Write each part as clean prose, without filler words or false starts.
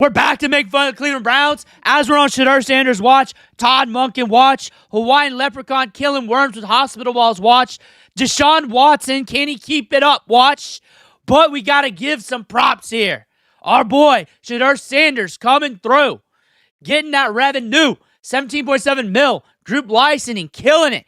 We're back to make fun of the Cleveland Browns. As we're on Shedeur Sanders watch, Todd Monken watch, Hawaiian Leprechaun killing worms with hospital walls watch, Deshaun Watson, can he keep it up watch? But we got to give some props here. Our boy, Shedeur Sanders, coming through, getting that revenue, 17.7 mil, group licensing, killing it.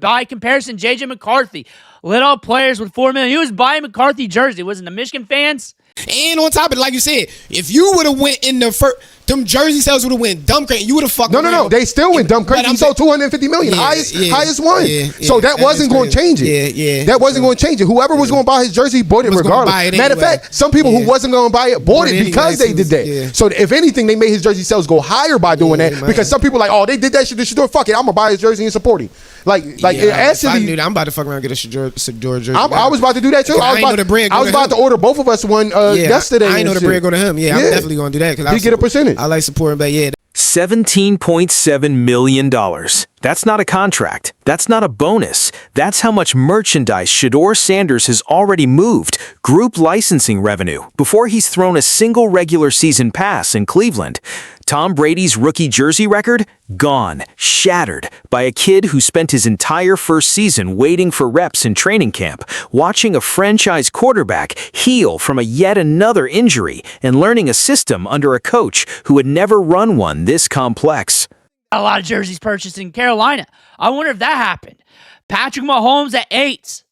By comparison, J.J. McCarthy, lit all players with $4 million. He was buying McCarthy jersey. Wasn't the Michigan fans? And on top of it, like you said, if you would have went in the first, them jersey sales would have went dumb crazy. You would have fucked. No. They still went dumb crazy. He sold 250 million, highest one. So that wasn't going to change it. That wasn't going to change it. Whoever was going to buy his jersey bought it regardless. Matter of fact, some people who wasn't going to buy it bought it because they did that. So if anything, they made his jersey sales go higher by doing that because some people like, oh, they did that shit. They should do it. Fuck it, I'm gonna buy his jersey and support him. Actually, I knew that, I'm about to fuck around and get a Shedeur jersey. I was about to do that too. I was about to order both of us one yesterday. I ain't know the bread go to him. I'm definitely gonna do that because he get a percentage. I like supporting, but $17.7 million. That's not a contract. That's not a bonus. That's how much merchandise Shedeur Sanders has already moved, group licensing revenue, before he's thrown a single regular season pass in Cleveland. Tom Brady's rookie jersey record? Gone, shattered, by a kid who spent his entire first season waiting for reps in training camp, watching a franchise quarterback heal from yet another injury, and learning a system under a coach who had never run one this complex. A lot of jerseys purchased in Carolina. I wonder if that happened. Patrick Mahomes at 8.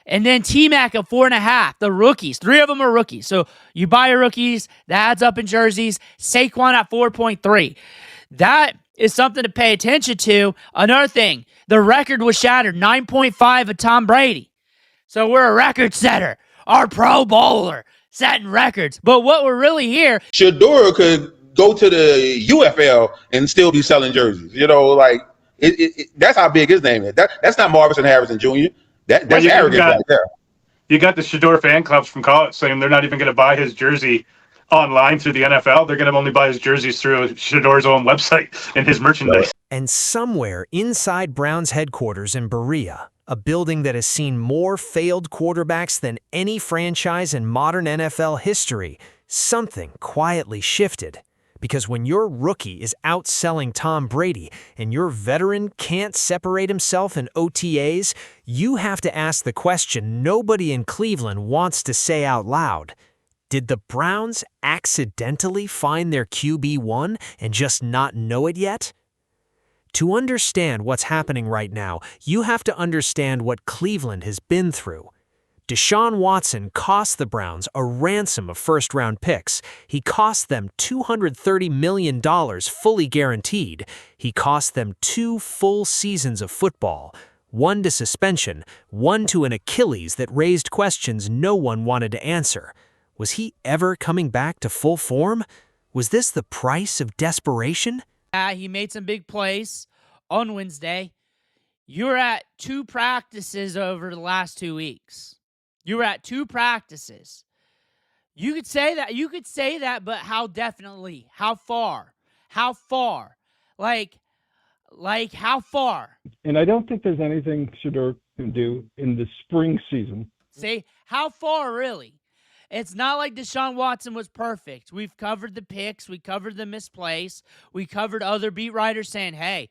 And then T-Mac at 4.5. The rookies. 3 of them are rookies. So you buy your rookies. That adds up in jerseys. Saquon at 4.3. That is something to pay attention to. Another thing. The record was shattered. 9.5 of Tom Brady. So we're a record setter. Our Pro Bowler setting records. But what we're really here. Shedeur could go to the UFL and still be selling jerseys. That's how big his name is. That's not Marvin Harrison Jr. That's arrogant right there. You got the Shedeur fan clubs from college saying they're not even going to buy his jersey online through the NFL. They're going to only buy his jerseys through Shedeur's own website and his merchandise. And somewhere inside Browns headquarters in Berea, a building that has seen more failed quarterbacks than any franchise in modern NFL history, something quietly shifted. Because when your rookie is outselling Tom Brady and your veteran can't separate himself in OTAs, you have to ask the question nobody in Cleveland wants to say out loud. Did the Browns accidentally find their QB1 and just not know it yet? To understand what's happening right now, you have to understand what Cleveland has been through. Deshaun Watson cost the Browns a ransom of first-round picks. He cost them $230 million fully guaranteed. He cost them 2 full seasons of football, 1 to suspension, 1 to an Achilles that raised questions no one wanted to answer. Was he ever coming back to full form? Was this the price of desperation? He made some big plays on Wednesday. You were at 2 practices over the last 2 weeks. You were at 2 practices. You could say that, but how definitely? How far? How far? Like how far? And I don't think there's anything Shedeur can do in the spring season. See, how far really? It's not like Deshaun Watson was perfect. We've covered the picks. We covered the misplays. We covered other beat writers saying, hey.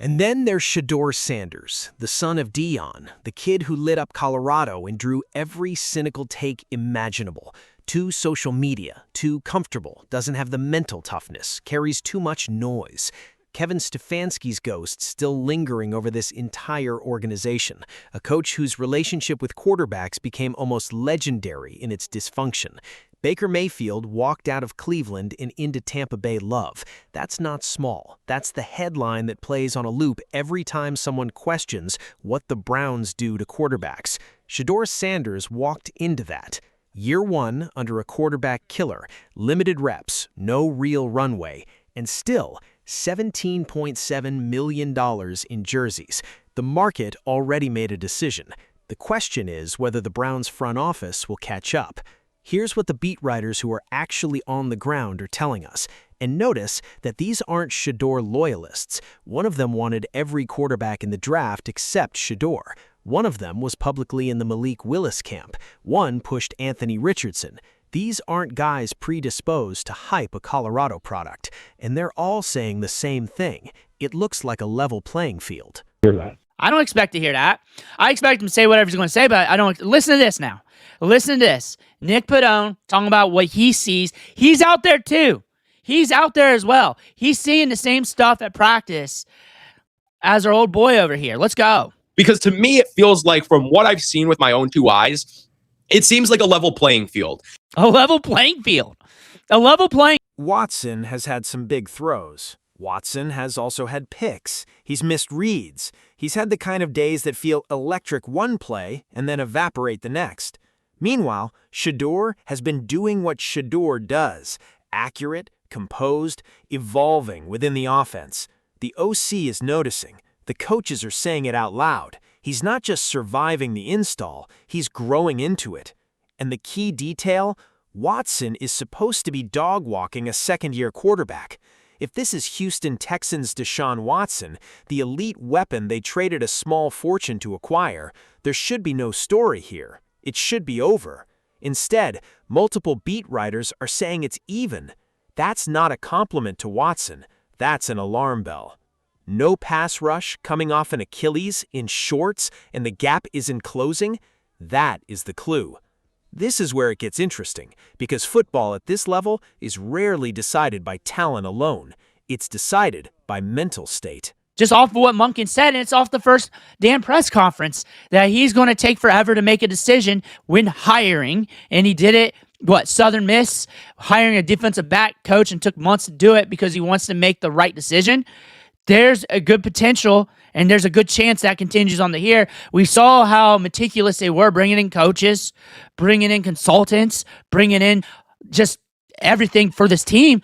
And then there's Shedeur Sanders, the son of Dion, the kid who lit up Colorado and drew every cynical take imaginable. Too social media, too comfortable, doesn't have the mental toughness, carries too much noise. Kevin Stefanski's ghost still lingering over this entire organization, a coach whose relationship with quarterbacks became almost legendary in its dysfunction. Baker Mayfield walked out of Cleveland and into Tampa Bay love. That's not small. That's the headline that plays on a loop every time someone questions what the Browns do to quarterbacks. Shedeur Sanders walked into that. Year 1 under a quarterback killer, limited reps, no real runway, and still $17.7 million in jerseys. The market already made a decision. The question is whether the Browns front office will catch up. Here's what the beat writers who are actually on the ground are telling us. And notice that these aren't Shedeur loyalists. One of them wanted every quarterback in the draft except Shedeur. One of them was publicly in the Malik Willis camp. One pushed Anthony Richardson. These aren't guys predisposed to hype a Colorado product, and they're all saying the same thing. It looks like a level playing field. Hear that. I don't expect to hear that. I expect him to say whatever he's going to say, but I don't. Listen to this now. Listen to this. Nick Padone talking about what he sees. He's out there too. He's out there as well. He's seeing the same stuff at practice as our old boy over here. Let's go. Because to me, it feels like, from what I've seen with my own two eyes, it seems like a level playing field. A level playing field. A level playing. Watson has had some big throws. Watson has also had picks. He's missed reads. He's had the kind of days that feel electric one play and then evaporate the next. Meanwhile, Shedeur has been doing what Shedeur does. Accurate, composed, evolving within the offense. The OC is noticing. The coaches are saying it out loud. He's not just surviving the install, he's growing into it. And the key detail, Watson is supposed to be dog-walking a second-year quarterback. If this is Houston Texans' Deshaun Watson, the elite weapon they traded a small fortune to acquire, there should be no story here. It should be over. Instead, multiple beat writers are saying it's even. That's not a compliment to Watson. That's an alarm bell. No pass rush coming off an Achilles in shorts and the gap isn't closing? That is the clue. This is where it gets interesting, because football at this level is rarely decided by talent alone. It's decided by mental state. Just off of what Monken said, and it's off the first damn press conference, that he's going to take forever to make a decision when hiring, and he did it, Southern Miss, hiring a defensive back coach, and took months to do it because he wants to make the right decision. There's a good potential, and there's a good chance that continues on the here. We saw how meticulous they were, bringing in coaches, bringing in consultants, bringing in just everything for this team.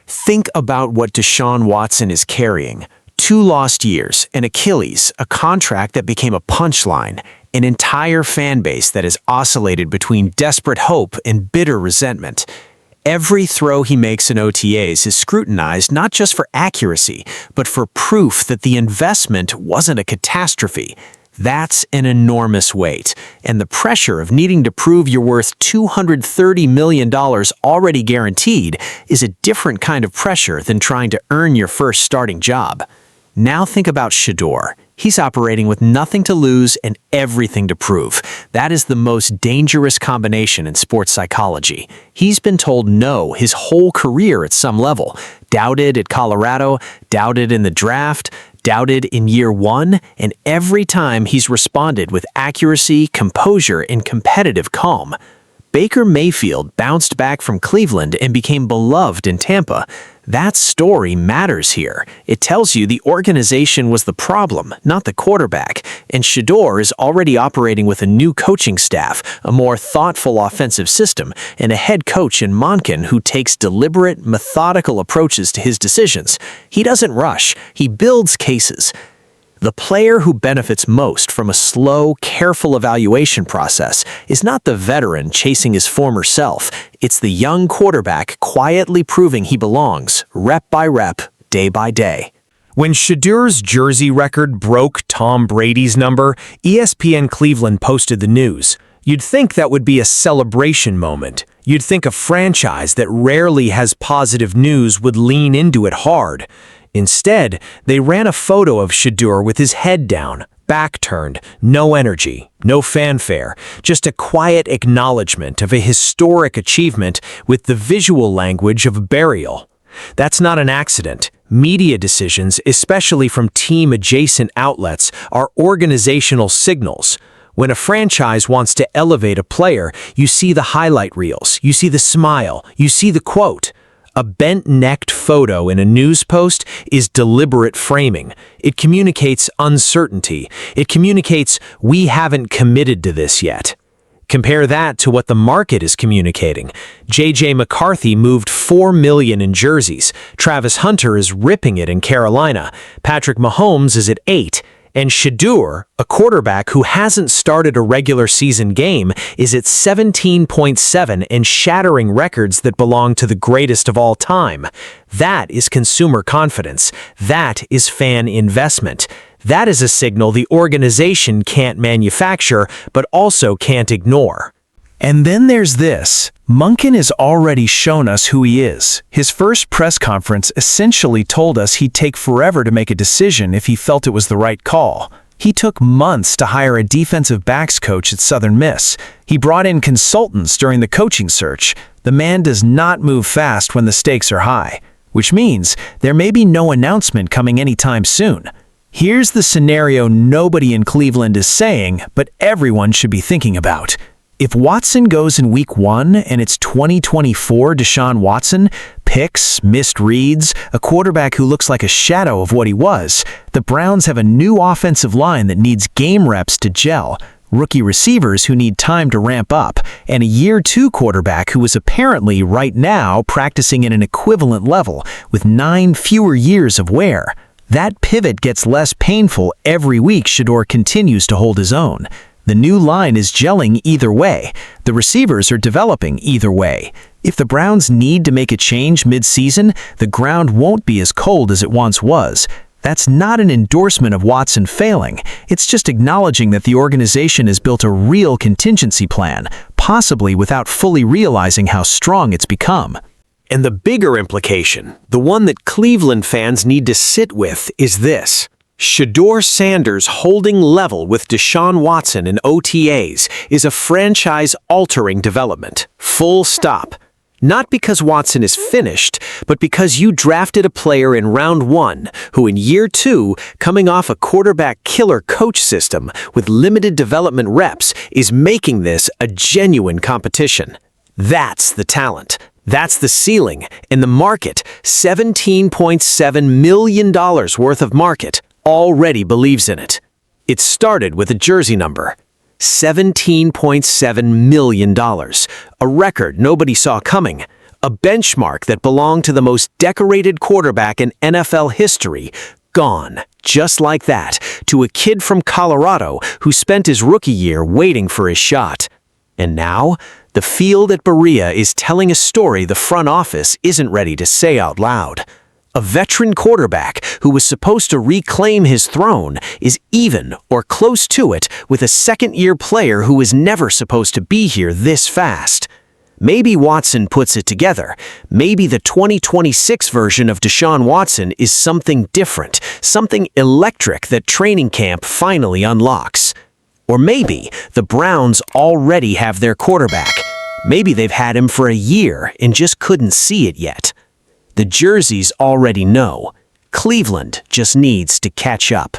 Think about what Deshaun Watson is carrying. 2 lost years, an Achilles, a contract that became a punchline, an entire fan base that has oscillated between desperate hope and bitter resentment. Every throw he makes in OTAs is scrutinized not just for accuracy, but for proof that the investment wasn't a catastrophe. That's an enormous weight, and the pressure of needing to prove you're worth $230 million already guaranteed is a different kind of pressure than trying to earn your first starting job. Now think about Shedeur. He's operating with nothing to lose and everything to prove. That is the most dangerous combination in sports psychology. He's been told no his whole career at some level. Doubted at Colorado, doubted in the draft, doubted in year 1, and every time he's responded with accuracy, composure, and competitive calm. Baker Mayfield bounced back from Cleveland and became beloved in Tampa. That story matters here. It tells you the organization was the problem, not the quarterback. And Shedeur is already operating with a new coaching staff, a more thoughtful offensive system, and a head coach in Monken who takes deliberate, methodical approaches to his decisions. He doesn't rush. He builds cases. The player who benefits most from a slow, careful evaluation process is not the veteran chasing his former self. It's the young quarterback quietly proving he belongs, rep by rep, day by day. When Shedeur's jersey record broke Tom Brady's number, ESPN Cleveland posted the news. You'd think that would be a celebration moment. You'd think a franchise that rarely has positive news would lean into it hard. Instead, they ran a photo of Shedeur with his head down, back turned, no energy, no fanfare, just a quiet acknowledgement of a historic achievement with the visual language of burial. That's not an accident. Media decisions, especially from team-adjacent outlets, are organizational signals. When a franchise wants to elevate a player, you see the highlight reels, you see the smile, you see the quote. A bent-necked photo in a news post is deliberate framing. It communicates uncertainty. It communicates, we haven't committed to this yet. Compare that to what the market is communicating. J.J. McCarthy moved $4 million in jerseys. Travis Hunter is ripping it in Carolina. Patrick Mahomes is at $8 million. And Shedeur, a quarterback who hasn't started a regular season game, is at 17.7 and shattering records that belong to the greatest of all time. That is consumer confidence. That is fan investment. That is a signal the organization can't manufacture, but also can't ignore. And then there's this. Monken has already shown us who he is. His first press conference essentially told us he'd take forever to make a decision if he felt it was the right call. He took months to hire a defensive backs coach at Southern Miss. He brought in consultants during the coaching search. The man does not move fast when the stakes are high, which means there may be no announcement coming anytime soon. Here's the scenario nobody in Cleveland is saying, but everyone should be thinking about. If Watson goes in week 1 and it's 2024 Deshaun Watson, picks, missed reads, a quarterback who looks like a shadow of what he was, the Browns have a new offensive line that needs game reps to gel, rookie receivers who need time to ramp up, and a year 2 quarterback who is apparently right now practicing at an equivalent level with 9 fewer years of wear. That pivot gets less painful every week Shedeur continues to hold his own. The new line is gelling either way. The receivers are developing either way. If the Browns need to make a change mid-season, the ground won't be as cold as it once was. That's not an endorsement of Watson failing. It's just acknowledging that the organization has built a real contingency plan, possibly without fully realizing how strong it's become. And the bigger implication, the one that Cleveland fans need to sit with, is this. Shedeur Sanders holding level with Deshaun Watson in OTAs is a franchise-altering development. Full stop. Not because Watson is finished, but because you drafted a player in round 1 who in year 2, coming off a quarterback killer coach system with limited development reps, is making this a genuine competition. That's the talent. That's the ceiling. And the market, $17.7 million worth of market, already believes in it. It started with a jersey number, $17.7 million, a record nobody saw coming, a benchmark that belonged to the most decorated quarterback in NFL history, gone, just like that, to a kid from Colorado who spent his rookie year waiting for his shot. And now, the field at Berea is telling a story the front office isn't ready to say out loud. A veteran quarterback who was supposed to reclaim his throne is even or close to it with a second-year player who was never supposed to be here this fast. Maybe Watson puts it together. Maybe the 2026 version of Deshaun Watson is something different, something electric that training camp finally unlocks. Or maybe the Browns already have their quarterback. Maybe they've had him for a year and just couldn't see it yet. The jerseys already know. Cleveland just needs to catch up.